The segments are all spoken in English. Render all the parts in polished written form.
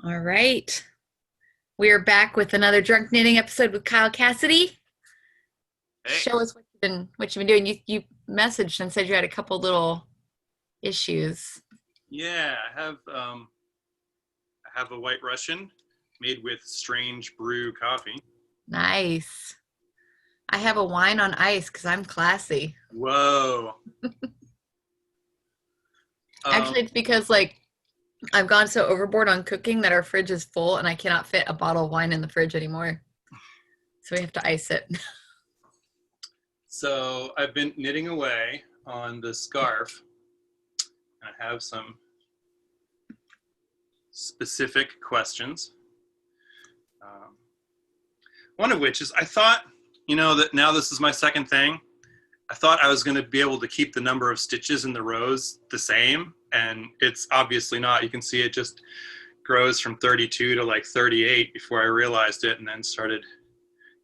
All right. We are back with another drunk knitting episode with Kyle Cassidy. Hey, Show us what you've been doing. You messaged and said you had a couple little issues. yeah, I have a White Russian made with strange brew coffee. Nice. I have a wine on ice because I'm classy. Whoa. Um, Actually, it's because I've gone so overboard on cooking that our fridge is full and I cannot fit a bottle of wine in the fridge anymore. So we have to ice it. so I've been knitting away on the scarf. I have some specific questions. Um, One of which is I thought, that now this is my second thing. I thought I was going to be able to keep the number of stitches in the rows the same, and it's obviously not. You can see it just grows from 32 to like 38 before I realized it, and then started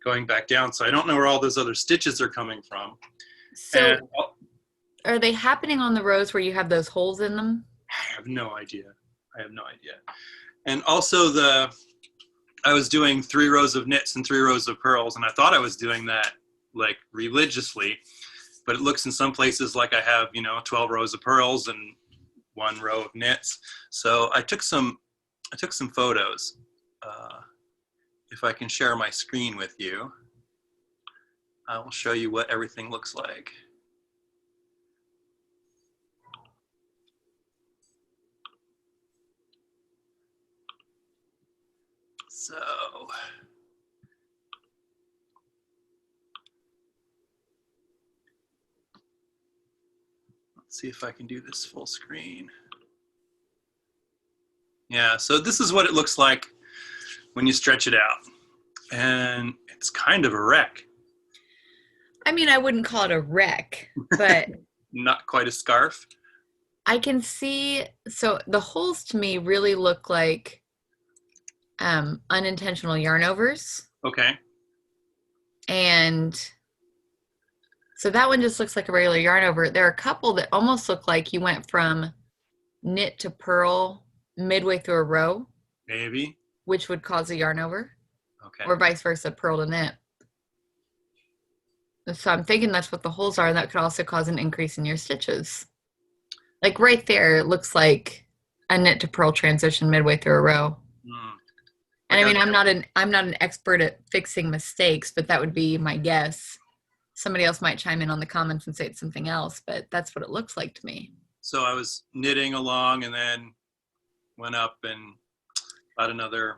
going back down. So I don't know where all those other stitches are coming from. And So are they happening on the rows where you have those holes in them? I have no idea. I have no idea. And also I was doing 3 rows of knits and 3 rows of purls, and I thought I was doing that like religiously, but it looks in some places like I have, 12 rows of purls and 1 row of knits. So I took some photos. If I can share my screen with you, I will show you what everything looks like. So let's see if I can do this full screen. Yeah, so this is what it looks like when you stretch it out. And it's kind of a wreck. I mean, I wouldn't call it a wreck, but Not quite a scarf. I can see, so the holes to me really look like unintentional yarn overs. Okay. And so that one just looks like a regular yarn over. There are a couple that almost look like you went from knit to purl midway through a row, Maybe. which would cause a yarn over, Okay. or vice versa, purl to knit. So I'm thinking that's what the holes are, and that could also cause an increase in your stitches. Like right there, it looks like a knit to purl transition midway through a row. Hmm. And Like I mean, I'm not an expert at fixing mistakes, but that would be my guess. Somebody else might chime in on the comments and say it's something else, but that's what it looks like to me. so I was knitting along and then went up and got another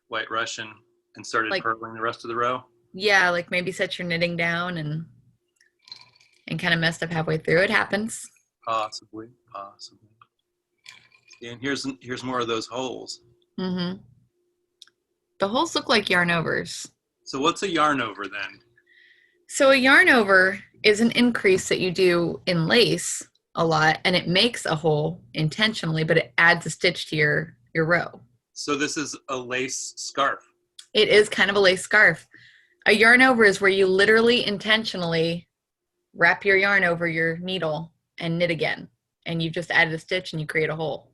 White Russian and started Like, purling the rest of the row. yeah, like maybe set your knitting down and kind of messed up halfway through. It happens. Possibly. And here's more of those holes. Mm-hmm. The holes look like yarn overs. So what's a yarn over then? So a yarn over is an increase that you do in lace a lot, and it makes a hole intentionally, but it adds a stitch to your row. So this is a lace scarf. It is kind of a lace scarf. A yarn over is where you literally intentionally wrap your yarn over your needle and knit again. And you've just added a stitch and you create a hole.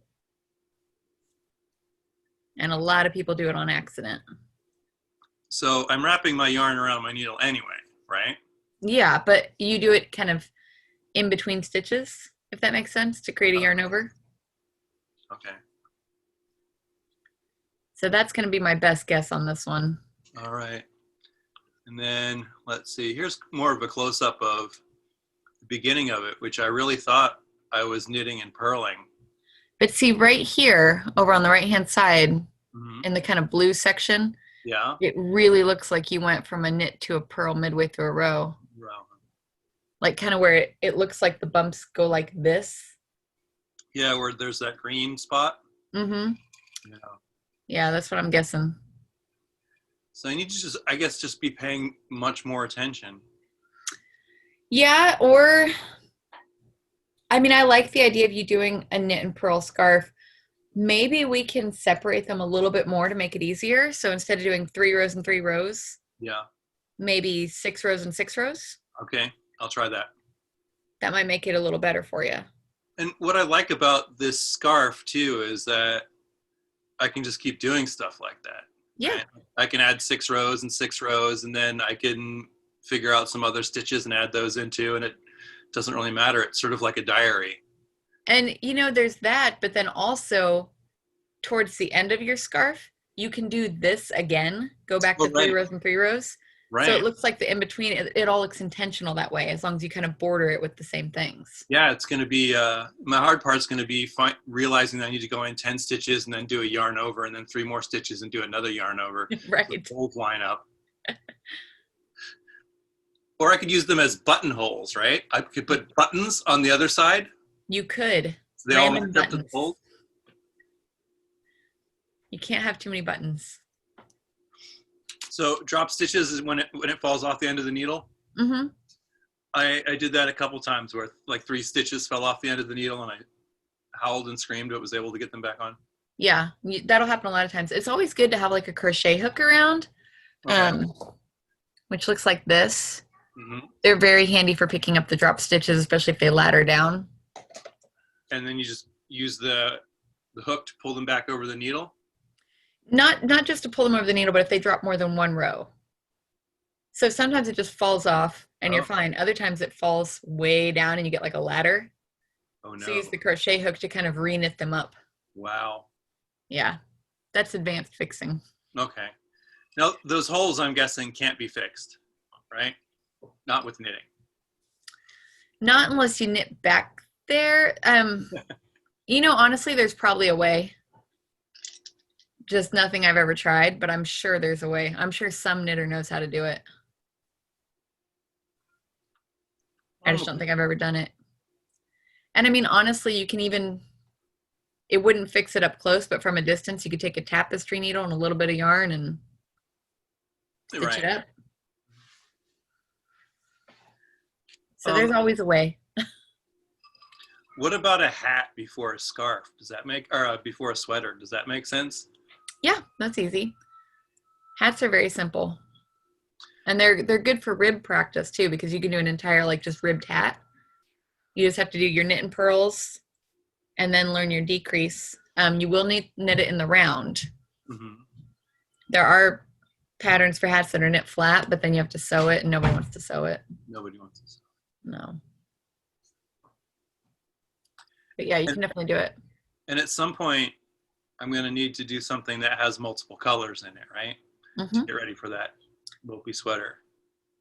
And a lot of people do it on accident. So I'm wrapping my yarn around my needle anyway, right? Yeah, but you do it kind of in between stitches, if that makes sense, to create a yarn over. Okay. So that's going to be my best guess on this one. All right. And then let's see, here's more of a close-up of the beginning of it, which I really thought I was knitting and purling. But see right here, over on the right-hand side, Mm-hmm. in the kind of blue section, Yeah. it really looks like you went from a knit to a purl midway through a row. Row. Like kind of where it looks like the bumps go like this. Yeah, where there's that green spot. Mm-hmm. Yeah. Yeah, that's what I'm guessing. So I need to just be paying much more attention. Yeah, or I mean, I like the idea of you doing a knit and purl scarf. Maybe we can separate them a little bit more to make it easier. So instead of doing 3 rows and 3 rows, Yeah. maybe 6 rows and 6 rows. Okay, I'll try that. That might make it a little better for you. And what I like about this scarf too is that I can just keep doing stuff like that. Yeah. Right? I can add 6 rows and 6 rows, and then I can figure out some other stitches and add those into, and it doesn't really matter. It's sort of like a diary. And there's that, but then also towards the end of your scarf, you can do this again, go back Oh, to three right, rows and 3 rows. So it right. looks like the in between, it all looks intentional that way, as long as you kind of border it with the same things. Yeah, it's going to be, my hard part's going to be realizing that I need to go in 10 stitches and then do a yarn over and then 3 more stitches and do another yarn over. So the Right. holes line up. Or I could use them as buttonholes, right? I could put buttons on the other side. You could. So they all match Random up to the buttons. holes. You can't have too many buttons. So drop stitches is when it falls off the end of the needle. Mm-hmm. I did that a couple times where like 3 stitches fell off the end of the needle and I howled and screamed, but was able to get them back on. Yeah, that'll happen a lot of times. It's always good to have like a crochet hook around, Okay. which looks like this. Mm-hmm. They're very handy for picking up the drop stitches, especially if they ladder down. And then you just use the hook to pull them back over the needle. Not just to pull them over the needle, but if they drop more than 1 row. So sometimes it just falls off and you're fine. Other times it falls way down and you get like a ladder. Oh no. So use the crochet hook to kind of re-knit them up. Wow. Yeah, that's advanced fixing. Okay. Now those holes, I'm guessing, can't be fixed, right? Not with knitting. Not unless you knit back there. Honestly, there's probably a way. Just nothing I've ever tried, but I'm sure there's a way. I'm sure some knitter knows how to do it. I just don't think I've ever done it. And I mean, honestly, you can even, it wouldn't fix it up close, but from a distance, you could take a tapestry needle and a little bit of yarn and stitch it up. So there's always a way. What about a hat before a scarf? Does that make, or before a sweater? Does that make sense? Yeah, that's easy. Hats are very simple. And they're good for rib practice too, because you can do an entire like just ribbed hat. You just have to do your knit and purls and then learn your decrease. You will knit it in the round. Mm-hmm. There are patterns for hats that are knit flat, but then you have to sew it and nobody wants to sew it. Nobody wants to sew. No. But yeah, you can definitely do it. And at some point, I'm going to need to do something that has multiple colors in it, right? Mm-hmm. To get ready for that Lopi sweater.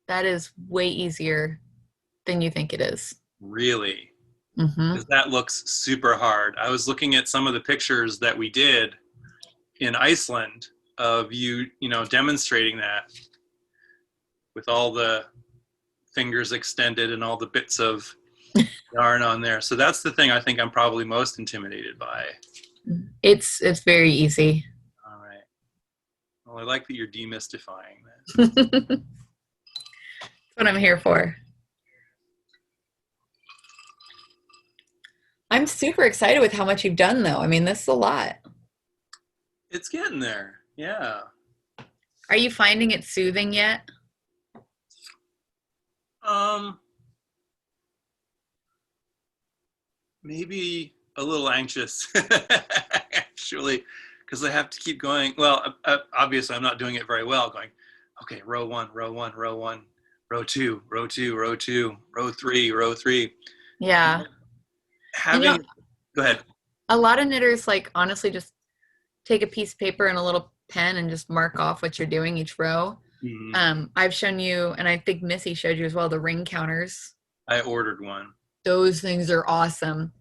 That is way easier than you think it is. Really? Mm-hmm. Because that looks super hard. I was looking at some of the pictures that we did in Iceland of you demonstrating that with all the fingers extended and all the bits of yarn on there. So that's the thing I think I'm probably most intimidated by. It's very easy. All right. Well, I like that you're demystifying that. That's what I'm here for. I'm super excited with how much you've done, though. I mean, this is a lot. It's getting there. Yeah. Are you finding it soothing yet? Maybe a little anxious, actually, because I have to keep going. Well, obviously, I'm not doing it very well. Going, okay, row 1, row 1, row 1, row 2, row 2, row 2, row 3, row 3. Yeah. Go ahead. A lot of knitters, like, honestly, just take a piece of paper and a little pen and just mark off what you're doing each row. Mm-hmm. I've shown you, and I think Missy showed you as well, the ring counters. I ordered one. Those things are awesome.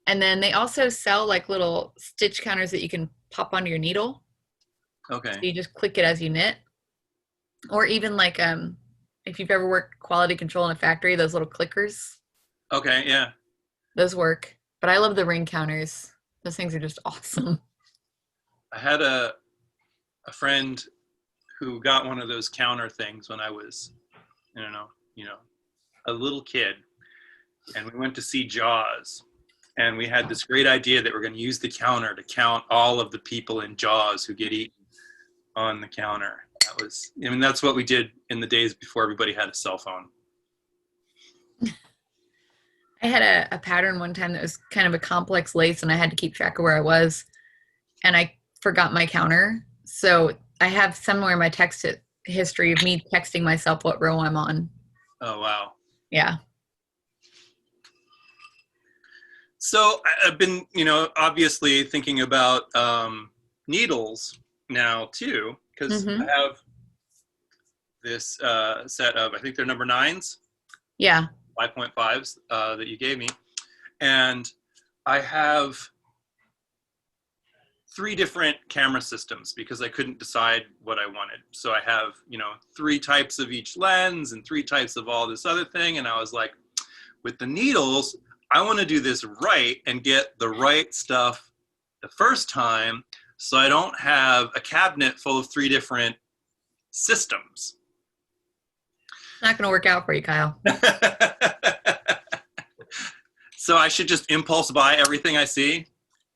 And then they also sell like little stitch counters that you can pop onto your needle. Okay. So you just click it as you knit. Or even like if you've ever worked quality control in a factory, those little clickers. Okay, yeah. Those work. But I love the ring counters. Those things are just awesome. I had a friend who got one of those counter things when I was, a little kid. And we went to see Jaws. And we had this great idea that we're going to use the counter to count all of the people in Jaws who get eaten on the counter. That's what we did in the days before everybody had a cell phone. I had a pattern one time that was kind of a complex lace, and I had to keep track of where I was. And I forgot my counter. So I have somewhere in my text history of me texting myself what row I'm on. Oh, wow. Yeah. So I've been, obviously thinking about needles now too, because I Mm-hmm. have this set of, I think they're number nines, Yeah. 5.5s that you gave me. And I have three different camera systems because I couldn't decide what I wanted. So I have, three types of each lens and three types of all this other thing. And I was like, with the needles, I want to do this right and get the right stuff the first time so I don't have a cabinet full of three different systems. Not going to work out for you, Kyle. So I should just impulse buy everything I see?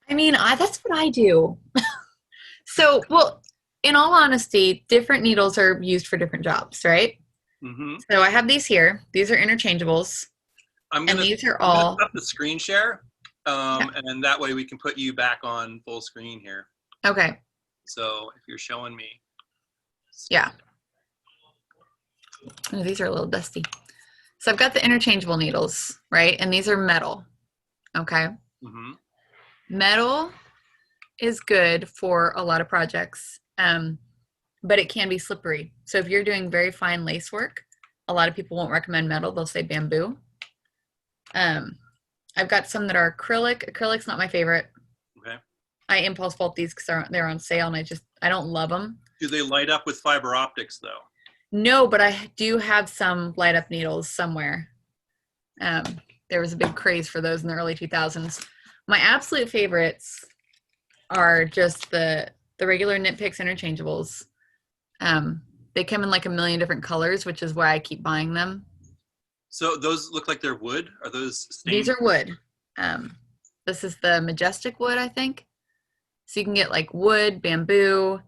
I mean, that's what I do. So, well, in all honesty, different needles are used for different jobs, right? Mm-hmm. So I have these here. These are interchangeables. And these are I'm gonna all, stop the screen share, yeah. and that way we can put you back on full screen here. Okay. So if you're showing me, Yeah. Oh, these are a little dusty. So I've got the interchangeable needles, right? And these are metal. Okay. mm-hmm. Metal is good for a lot of projects, but it can be slippery. So if you're doing very fine lace work, a lot of people won't recommend metal. They'll say bamboo. I've got some that are acrylic. Acrylic's not my favorite. Okay. I impulse bought these because they're on sale, and I don't love them. Do they light up with fiber optics though? No, but I do have some light up needles somewhere. There was a big craze for those in the early 2000s. My absolute favorites are just the regular Knit Picks interchangeables. They come in like a million different colors, which is why I keep buying them. So those look like they're wood. Are those These stained? are wood. This is the majestic wood, I think. So you can get like wood, bamboo.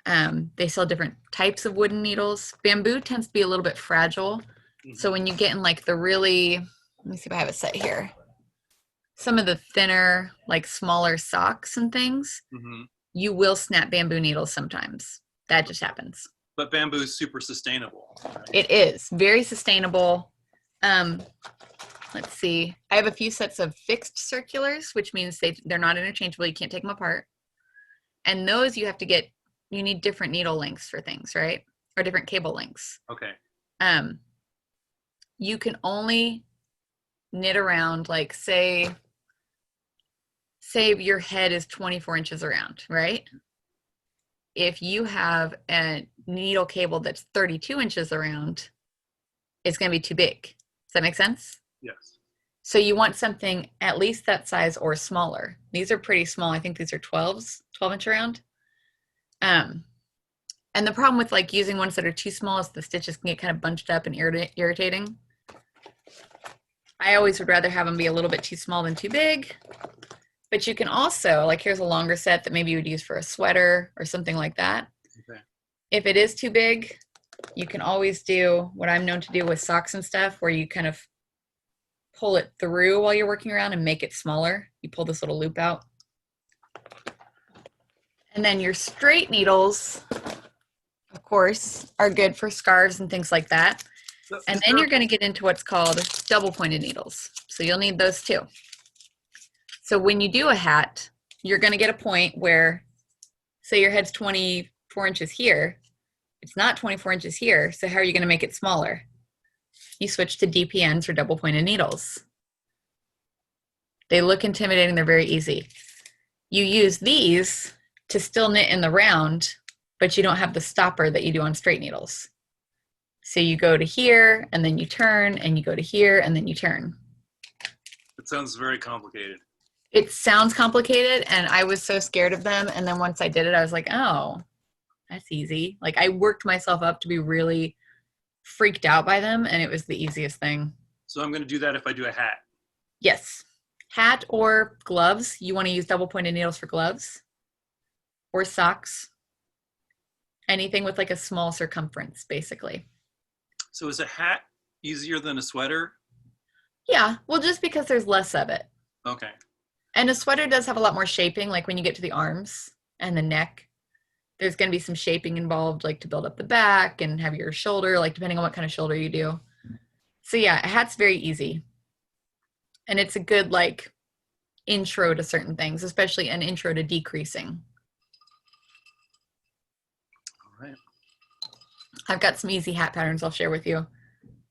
They sell different types of wooden needles. Bamboo tends to be a little bit fragile. Mm-hmm. So when you get in like the really, let me see if I have it set here. Some of the thinner, like smaller socks and things, mm-hmm. you will snap bamboo needles sometimes. That just happens. But bamboo is super sustainable. Right? It is very sustainable. Let's see. I have a few sets of fixed circulars, which means they're not interchangeable. You can't take them apart. And those you need different needle lengths for things, right? Or different cable lengths. Okay. You can only knit around, like say your head is 24 inches around, right? If you have a needle cable that's 32 inches around, it's going to be too big. Does that make sense? Yes. So you want something at least that size or smaller. These are pretty small. I think these are 12 inch around. And the problem with like using ones that are too small is the stitches can get kind of bunched up and irritating. I always would rather have them be a little bit too small than too big. But you can also, like here's a longer set that maybe you would use for a sweater or something like that. Okay. If it is too big, you can always do what I'm known to do with socks and stuff, where you kind of pull it through while you're working around and make it smaller. You pull this little loop out. And then your straight needles, of course, are good for scarves and things like that. So and then you're going to get into what's called double pointed needles. So you'll need those too. So when you do a hat, you're going to get a point where, say your head's 24 inches here. It's not 24 inches here. So how are you going to make it smaller? You switch to DPNs or double pointed needles. They look intimidating. They're very easy. You use these to still knit in the round, but you don't have the stopper that you do on straight needles. So you go to here and then you turn, and you go to here and then you turn. It sounds very complicated. It sounds complicated, and I was so scared of them. And then once I did it, I was like, oh, that's easy. Like I worked myself up to be really freaked out by them, and it was the easiest thing. So I'm going to do that if I do a hat. Yes. Hat or gloves. You want to use double pointed needles for gloves or socks. Anything with like a small circumference, basically. So is a hat easier than a sweater? Yeah. Well, just because there's less of it. Okay. And a sweater does have a lot more shaping, like when you get to the arms and the neck. There's going to be some shaping involved, like to build up the back and have your shoulder, like depending on what kind of shoulder you do. So yeah, a hat's very easy. And it's a good like intro to certain things, especially an intro to decreasing. All right. I've got some easy hat patterns I'll share with you.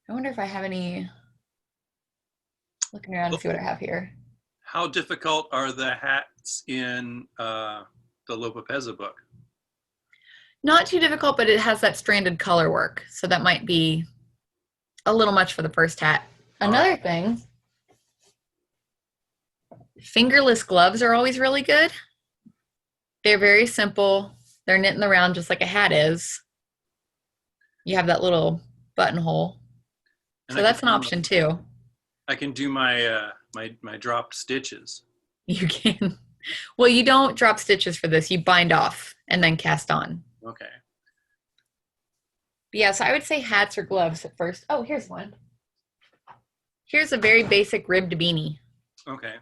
I wonder if I have any, looking around to see what I have here. How difficult are the hats in the Lopa Pezza book? Not too difficult, but it has that stranded color work. So that might be a little much for the first hat. Another thing, fingerless gloves are always really good. They're very simple. They're knit in the round just like a hat is. You have that little buttonhole. So that's an option too. I can do my my dropped stitches. You can. Well, you don't drop stitches for this. You bind off and then cast on. Okay. But yeah, so I would say hats or gloves at first. Oh, here's one. Here's a very basic ribbed beanie. Okay.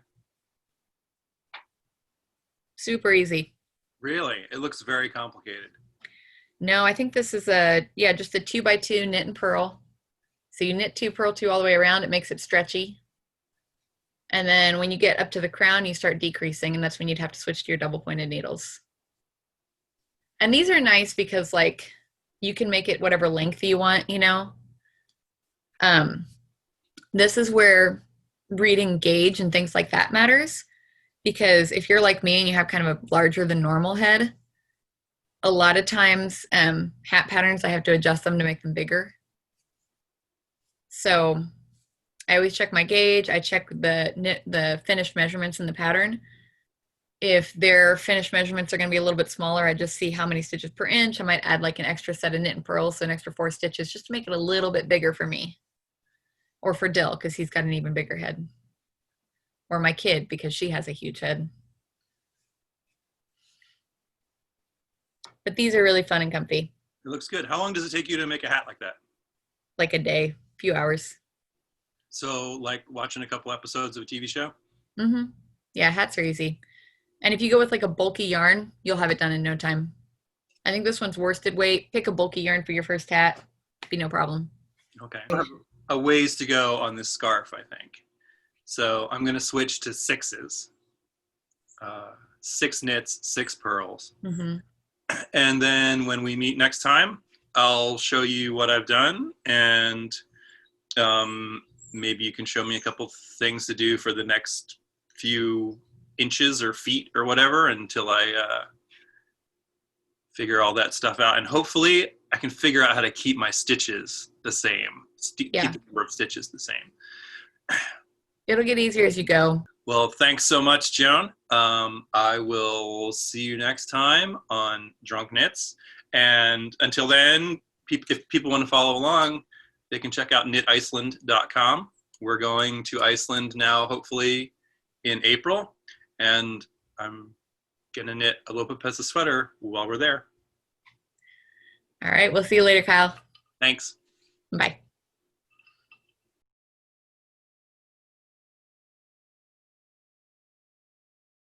Super easy. Really? It looks very complicated. No, I think this is just a 2x2 knit and purl. So you knit 2, purl 2 all the way around. It makes it stretchy. And then when you get up to the crown, you start decreasing, and that's when you'd have to switch to your double pointed needles. And these are nice because like you can make it whatever length you want, you know. This is where reading gauge and things like that matters, because if you're like me and you have kind of a larger than normal head, a lot of times hat patterns, I have to adjust them to make them bigger. So I always check my gauge. I check the finished measurements in the pattern. If their finished measurements are going to be a little bit smaller, I just see how many stitches per inch. I might add like an extra set of knit and purls, so an extra 4 stitches, just to make it a little bit bigger for me. Or for Dill, because he's got an even bigger head. Or my kid, because she has a huge head. But these are really fun and comfy. It looks good. How long does it take you to make a hat like that? Like a day, few hours. So like watching a couple episodes of a TV show? Mm-hmm. Yeah, hats are easy. And if you go with like a bulky yarn, you'll have it done in no time. I think this one's worsted weight. Pick a bulky yarn for your first hat. Be no problem. Okay. I have a ways to go on this scarf, I think. So I'm going to switch to 6s. 6 knits, 6 purls. Mm-hmm. And then when we meet next time, I'll show you what I've done, and maybe you can show me a couple things to do for the next few inches or feet or whatever until I figure all that stuff out. And hopefully I can figure out how to keep my stitches the same, keep the number of stitches the same. It'll get easier as you go. Well, thanks so much, Joan. I will see you next time on Drunk Knits. And until then, if people want to follow along, they can check out kniticeland.com. We're going to Iceland now, hopefully in April. And I'm going to knit a Lopa Pezza sweater while we're there. All right. We'll see you later, Kyle. Thanks. Bye.